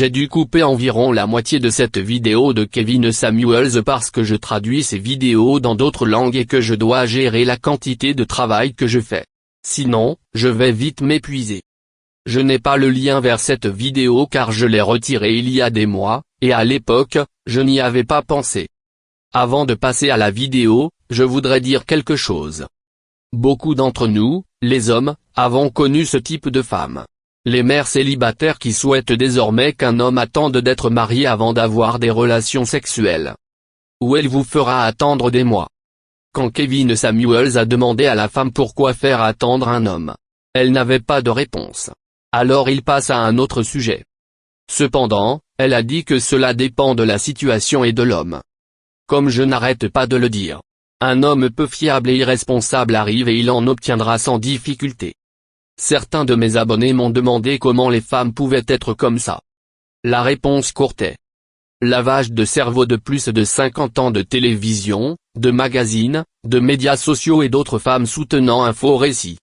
J'ai dû couper environ la moitié de cette vidéo de Kevin Samuels parce que je traduis ces vidéos dans d'autres langues et que je dois gérer la quantité de travail que je fais. Sinon, je vais vite m'épuiser. Je n'ai pas le lien vers cette vidéo car je l'ai retirée il y a des mois, et à l'époque, je n'y avais pas pensé. Avant de passer à la vidéo, je voudrais dire quelque chose. Beaucoup d'entre nous, les hommes, avons connu ce type de femmes. Les mères célibataires qui souhaitent désormais qu'un homme attende d'être marié avant d'avoir des relations sexuelles. Ou elle vous fera attendre des mois. Quand Kevin Samuels a demandé à la femme pourquoi faire attendre un homme, elle n'avait pas de réponse. Alors il passe à un autre sujet. Cependant, elle a dit que cela dépend de la situation et de l'homme. Comme je n'arrête pas de le dire. Un homme peu fiable et irresponsable arrive et il en obtiendra sans difficulté. Certains de mes abonnés m'ont demandé comment les femmes pouvaient être comme ça. La réponse courte est: lavage de cerveau de plus de 50 ans de télévision, de magazines, de médias sociaux et d'autres femmes soutenant un faux récit.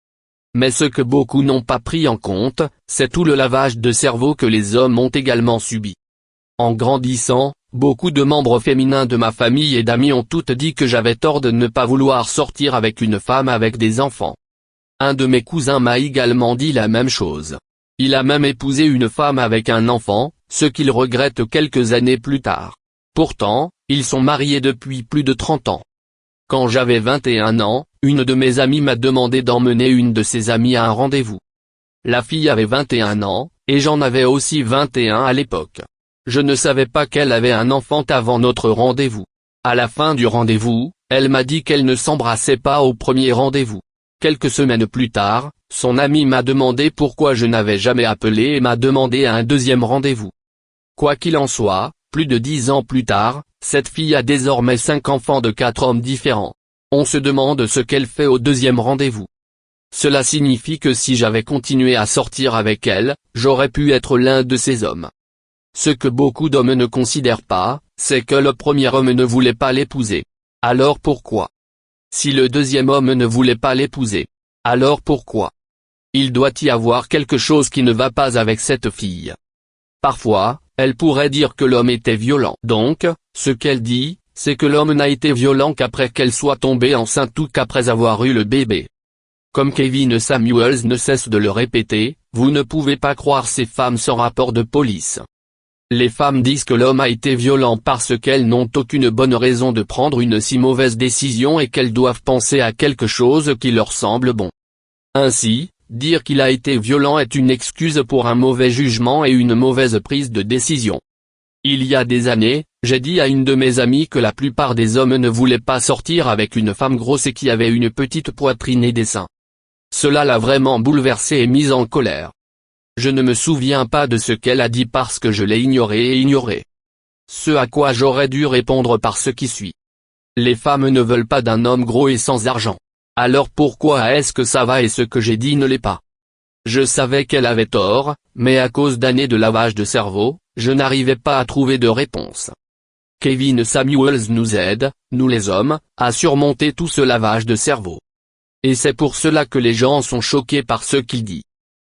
Mais ce que beaucoup n'ont pas pris en compte, c'est tout le lavage de cerveau que les hommes ont également subi. En grandissant, beaucoup de membres féminins de ma famille et d'amis ont toutes dit que j'avais tort de ne pas vouloir sortir avec une femme avec des enfants. Un de mes cousins m'a également dit la même chose. Il a même épousé une femme avec un enfant, ce qu'il regrette quelques années plus tard. Pourtant, ils sont mariés depuis plus de 30 ans. Quand j'avais 21 ans, une de mes amies m'a demandé d'emmener une de ses amies à un rendez-vous. La fille avait 21 ans, et j'en avais aussi 21 à l'époque. Je ne savais pas qu'elle avait un enfant avant notre rendez-vous. À la fin du rendez-vous, elle m'a dit qu'elle ne s'embrassait pas au premier rendez-vous. Quelques semaines plus tard, son amie m'a demandé pourquoi je n'avais jamais appelé et m'a demandé un deuxième rendez-vous. Quoi qu'il en soit, plus de 10 ans plus tard, cette fille a désormais 5 enfants de 4 hommes différents. On se demande ce qu'elle fait au deuxième rendez-vous. Cela signifie que si j'avais continué à sortir avec elle, j'aurais pu être l'un de ces hommes. Ce que beaucoup d'hommes ne considèrent pas, c'est que le premier homme ne voulait pas l'épouser. Alors pourquoi? Si le deuxième homme ne voulait pas l'épouser, alors pourquoi? Il doit y avoir quelque chose qui ne va pas avec cette fille. Parfois, elle pourrait dire que l'homme était violent. Donc, ce qu'elle dit, c'est que l'homme n'a été violent qu'après qu'elle soit tombée enceinte ou qu'après avoir eu le bébé. Comme Kevin Samuels ne cesse de le répéter, vous ne pouvez pas croire ces femmes sans rapport de police. Les femmes disent que l'homme a été violent parce qu'elles n'ont aucune bonne raison de prendre une si mauvaise décision et qu'elles doivent penser à quelque chose qui leur semble bon. Ainsi, dire qu'il a été violent est une excuse pour un mauvais jugement et une mauvaise prise de décision. Il y a des années, j'ai dit à une de mes amies que la plupart des hommes ne voulaient pas sortir avec une femme grosse et qui avait une petite poitrine et des seins. Cela l'a vraiment bouleversée et mise en colère. Je ne me souviens pas de ce qu'elle a dit parce que je l'ai ignoré. Ce à quoi j'aurais dû répondre par ce qui suit. Les femmes ne veulent pas d'un homme gros et sans argent. Alors pourquoi est-ce que ça va et ce que j'ai dit ne l'est pas? Je savais qu'elle avait tort, mais à cause d'années de lavage de cerveau, je n'arrivais pas à trouver de réponse. Kevin Samuels nous aide, nous les hommes, à surmonter tout ce lavage de cerveau. Et c'est pour cela que les gens sont choqués par ce qu'il dit.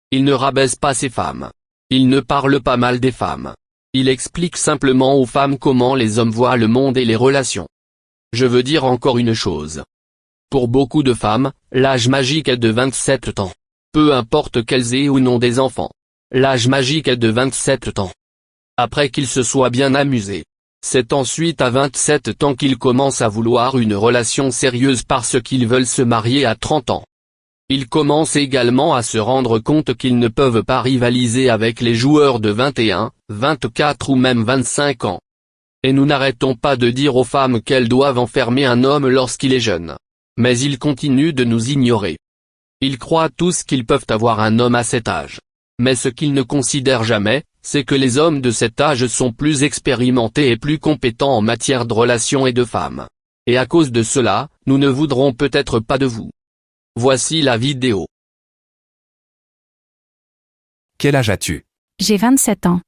Il ne rabaisse pas ces femmes. Il ne parle pas mal des femmes. Il explique simplement aux femmes comment les hommes voient le monde et les relations. Je veux dire encore une chose. Pour beaucoup de femmes, l'âge magique est de 27 ans. Peu importe qu'elles aient ou non des enfants. L'âge magique est de 27 ans. Après qu'ils se soient bien amusés. C'est ensuite à 27 ans qu'ils commencent à vouloir une relation sérieuse parce qu'ils veulent se marier à 30 ans. Ils commencent également à se rendre compte qu'ils ne peuvent pas rivaliser avec les joueurs de 21, 24 ou même 25 ans. Et nous n'arrêtons pas de dire aux femmes qu'elles doivent enfermer un homme lorsqu'il est jeune. Mais ils continuent de nous ignorer. Ils croient tous qu'ils peuvent avoir un homme à cet âge. Mais ce qu'ils ne considèrent jamais, c'est que les hommes de cet âge sont plus expérimentés et plus compétents en matière de relations et de femmes. Et à cause de cela, nous ne voudrons peut-être pas de vous. Voici la vidéo. Quel âge as-tu? J'ai 27 ans.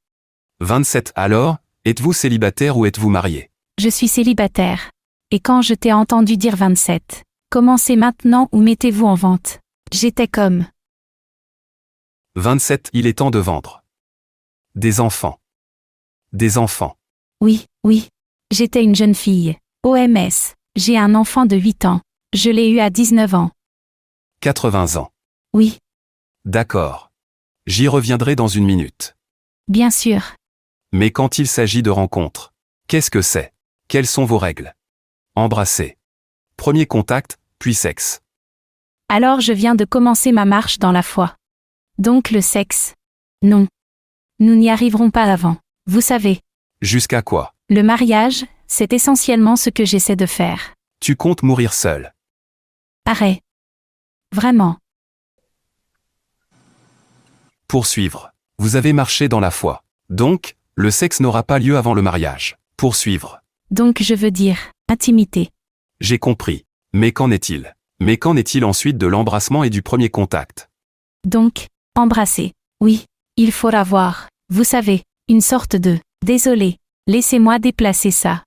27 alors, êtes-vous célibataire ou êtes-vous marié? Je suis célibataire. Et quand je t'ai entendu dire 27, commencez maintenant ou mettez-vous en vente. J'étais comme... 27 Il est temps de vendre. Des enfants. Des enfants. Oui, oui. J'étais une jeune fille. OMS. J'ai un enfant de 8 ans. Je l'ai eu à 19 ans. 80 ans. Oui, D'accord. J'y reviendrai dans une minute. bien sûr. Mais quand il s'agit de rencontres, qu'est-ce que c'est? Quelles sont vos règles? Embrasser. Premier contact, puis sexe. Alors je viens de commencer ma marche dans la foi. Donc le sexe. Non. Nous n'y arriverons pas avant. Vous savez, Jusqu'à quoi? le mariage, c'est essentiellement ce que j'essaie de faire. Tu comptes mourir seul. Arrête. Vraiment. Poursuivre. Vous avez marché dans la foi. Donc, le sexe n'aura pas lieu avant le mariage. Poursuivre. Donc je veux dire, intimité. J'ai compris. Mais qu'en est-il? Mais qu'en est-il ensuite de l'embrassement et du premier contact? Donc, embrasser. Oui, il faut avoir, vous savez, une sorte de « désolé, laissez-moi déplacer ça ».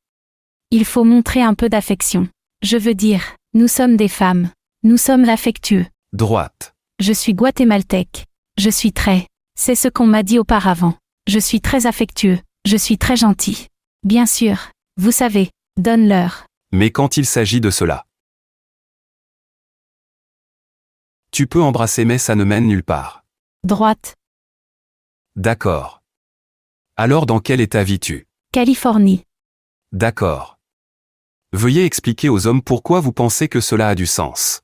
Il faut montrer un peu d'affection. Je veux dire, nous sommes des femmes. Nous sommes affectueux. Droite. Je suis guatémaltèque. Je suis très. C'est ce qu'on m'a dit auparavant. Je suis très affectueux. Je suis très gentil. Bien sûr. Vous savez, donne-leur. Mais quand il s'agit de cela, tu peux embrasser mais ça ne mène nulle part. Droite. D'accord. Alors dans quel état vis-tu? Californie. D'accord. Veuillez expliquer aux hommes pourquoi vous pensez que cela a du sens.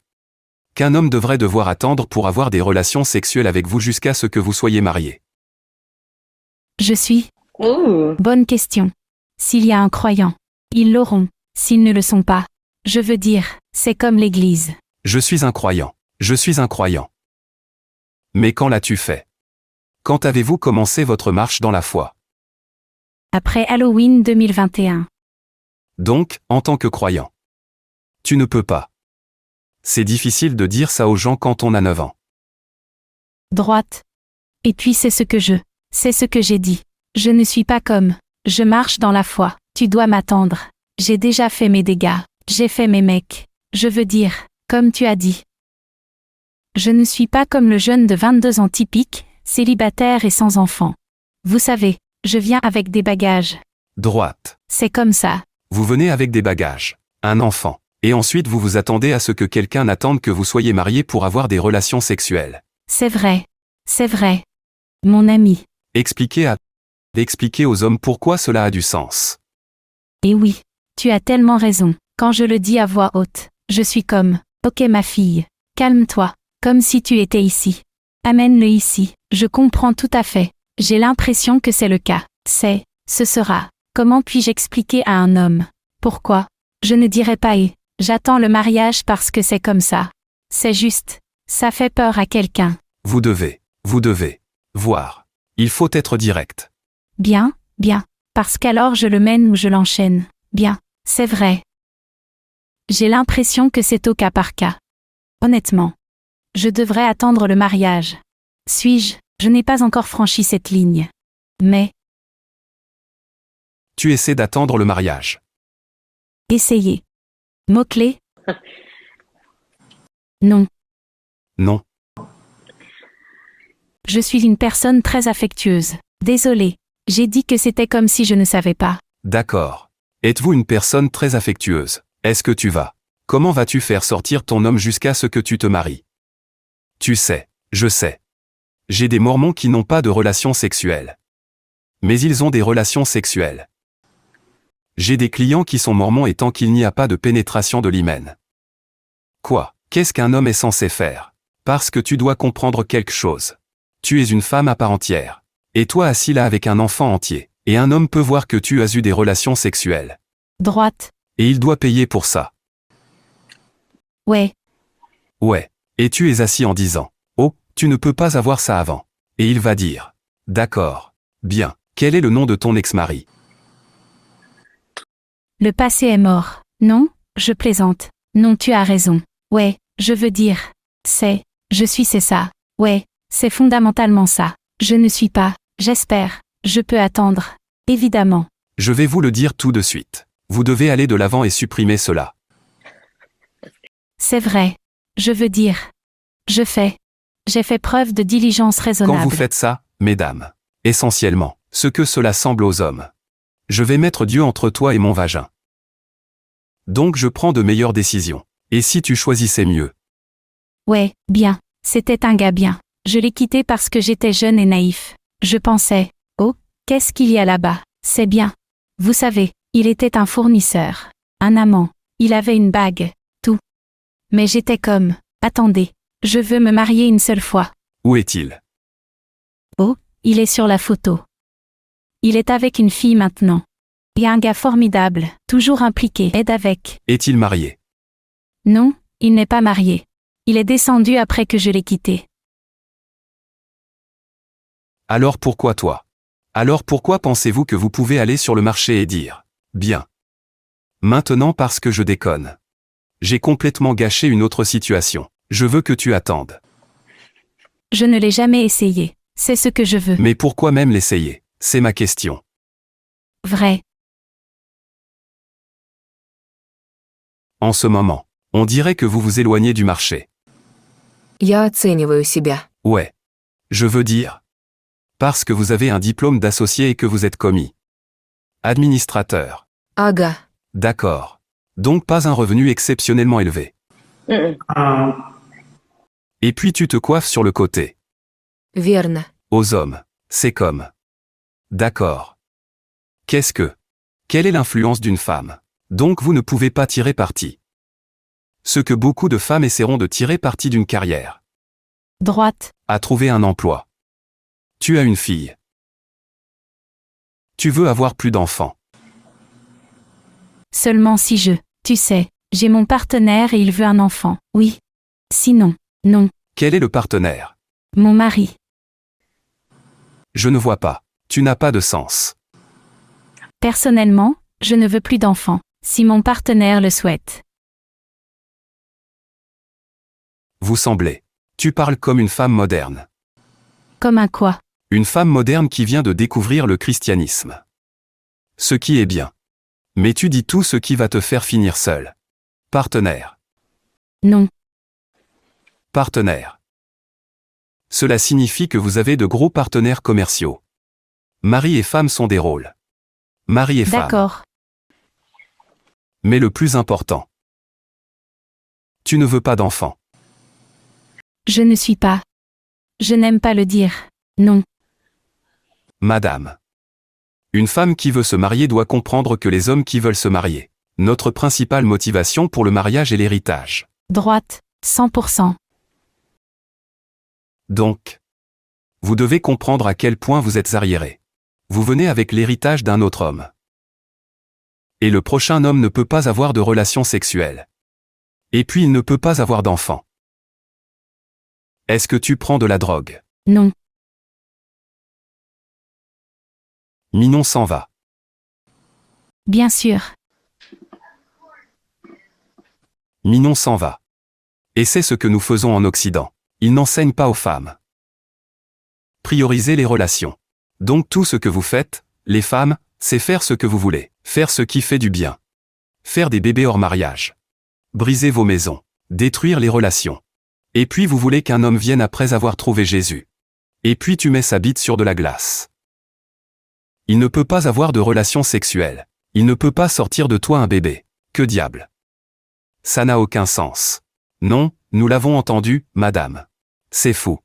Qu'un homme devrait devoir attendre pour avoir des relations sexuelles avec vous jusqu'à ce que vous soyez mariés. Je suis. Oh. Bonne question. S'il y a un croyant, ils l'auront. S'ils ne le sont pas. Je veux dire, c'est comme l'Église. Je suis un croyant. Je suis un croyant. Mais quand l'as-tu fait? Quand avez-vous commencé votre marche dans la foi? Après Halloween 2021. Donc, en tant que croyant. Tu ne peux pas. C'est difficile de dire ça aux gens quand on a 9 ans. Droite. Et puis c'est ce que j'ai dit. Je ne suis pas comme. Je marche dans la foi. Tu dois m'attendre. J'ai déjà fait mes dégâts. J'ai fait mes mecs. Je veux dire, comme tu as dit. Je ne suis pas comme le jeune de 22 ans typique, célibataire et sans enfant. Vous savez, je viens avec des bagages. Droite. C'est comme ça. Vous venez avec des bagages. Un enfant. Et ensuite vous vous attendez à ce que quelqu'un n'attende que vous soyez marié pour avoir des relations sexuelles. C'est vrai. C'est vrai. Mon ami. Expliquez aux hommes pourquoi cela a du sens. Et oui, tu as tellement raison. Quand je le dis à voix haute, je suis comme, ok ma fille, calme-toi, comme si tu étais ici. Amène-le ici, je comprends tout à fait. J'ai l'impression que c'est le cas. Ce sera. Comment puis-je expliquer à un homme? Pourquoi? Je ne dirai pas et. J'attends le mariage parce que c'est comme ça. C'est juste. Ça fait peur à quelqu'un. Vous devez voir. Il faut être direct. Bien, bien. Parce qu'alors je le mène ou je l'enchaîne. Bien, c'est vrai. J'ai l'impression que c'est au cas par cas. Honnêtement. Je devrais attendre le mariage. Suis-je? Je n'ai pas encore franchi cette ligne. Mais, Tu essaies d'attendre le mariage. essayez. Mot-clé? Non. Non. Je suis une personne très affectueuse. Désolée. J'ai dit que c'était comme si je ne savais pas. D'accord. Êtes-vous une personne très affectueuse? Est-ce que tu vas? Comment vas-tu faire sortir ton homme jusqu'à ce que tu te maries? Tu sais, je sais. J'ai des mormons qui n'ont pas de relations sexuelles. Mais ils ont des relations sexuelles. J'ai des clients qui sont mormons et tant qu'il n'y a pas de pénétration de l'hymen. Quoi? Qu'est-ce qu'un homme est censé faire? Parce que tu dois comprendre quelque chose. Tu es une femme à part entière. Et toi assis là avec un enfant entier. Et un homme peut voir que tu as eu des relations sexuelles. Droite. Et il doit payer pour ça. Ouais. Ouais. Et tu es assis en disant, oh, tu ne peux pas avoir ça avant. Et il va dire, d'accord. Bien. Quel est le nom de ton ex-mari? Le passé est mort. Non, je plaisante. Non, tu as raison. Ouais, je veux dire. C'est ça. Ouais, c'est fondamentalement ça. Je ne suis pas, j'espère, je peux attendre. Évidemment. Je vais vous le dire tout de suite. Vous devez aller de l'avant et supprimer cela. C'est vrai. Je veux dire. J'ai fait preuve de diligence raisonnable. Quand vous faites ça, mesdames, essentiellement, Ce que cela semble aux hommes. Je vais mettre Dieu entre toi et mon vagin. Donc je prends de meilleures décisions. Et si tu choisissais mieux? Ouais, bien. C'était un gars bien. Je l'ai quitté parce que j'étais jeune et naïf. Je pensais, oh, qu'est-ce qu'il y a là-bas? C'est bien. Vous savez, il était un fournisseur. Un amant. Il avait une bague. Tout. Mais j'étais comme, attendez, je veux me marier une seule fois. Où est-il? Oh, il est sur la photo. Il est avec une fille maintenant. Et un gars formidable, toujours impliqué, aide avec. Est-il marié? Non, il n'est pas marié. Il est descendu après que je l'ai quitté. Alors pourquoi toi? Alors pourquoi pensez-vous que vous pouvez aller sur le marché et dire « Bien. Maintenant parce que je déconne. J'ai complètement gâché une autre situation. Je veux que tu attendes. » Je ne l'ai jamais essayé. C'est ce que je veux. Mais pourquoi même l'essayer? C'est ma question. Vrai. En ce moment, on dirait que vous vous éloignez du marché. Я оцениваю себя. Ouais. Je veux dire. Parce que vous avez un diplôme d'associé et que vous êtes commis. Administrateur. Ага. D'accord. Donc pas un revenu exceptionnellement élevé. Et puis tu te coiffes sur le côté. Верно. Aux hommes. C'est comme. D'accord. Qu'est-ce que? Quelle est l'influence d'une femme? Donc vous ne pouvez pas tirer parti. Ce que beaucoup de femmes essaieront de tirer parti d'une carrière. Droite. À trouver un emploi. Tu as une fille. Tu veux avoir plus d'enfants. Seulement si tu sais, j'ai mon partenaire et il veut un enfant. Oui. Sinon, non. Quel est le partenaire? Mon mari. Je ne vois pas. Tu n'as pas de sens. Personnellement, je ne veux plus d'enfants, si mon partenaire le souhaite. Vous semblez. Tu parles comme une femme moderne. Comme un quoi? Une femme moderne qui vient de découvrir le christianisme. Ce qui est bien. Mais tu dis tout ce qui va te faire finir seul. Partenaire. Non. Partenaire. Cela signifie que vous avez de gros partenaires commerciaux. Mari et femme sont des rôles. Mari et femme. D'accord. Mais le plus important. Tu ne veux pas d'enfant. Je ne suis pas. Je n'aime pas le dire. Non. Madame. Une femme qui veut se marier doit comprendre que les hommes qui veulent se marier. Notre principale motivation pour le mariage est l'héritage. Droite. 100%. Donc. Vous devez comprendre à quel point vous êtes arriéré. Vous venez avec l'héritage d'un autre homme. Et le prochain homme ne peut pas avoir de relations sexuelles. Et puis il ne peut pas avoir d'enfant. Est-ce que tu prends de la drogue? Non. Minon s'en va. Bien sûr. Minon s'en va. Et c'est ce que nous faisons en Occident. Ils n'enseignent pas aux femmes. Priorisez les relations. Donc tout ce que vous faites, les femmes, c'est faire ce que vous voulez. Faire ce qui fait du bien. Faire des bébés hors mariage. Briser vos maisons. Détruire les relations. Et puis vous voulez qu'un homme vienne après avoir trouvé Jésus. Et puis tu mets sa bite sur de la glace. Il ne peut pas avoir de relations sexuelles. Il ne peut pas sortir de toi un bébé. Que diable? Ça n'a aucun sens. Non, nous l'avons entendu, madame. C'est fou.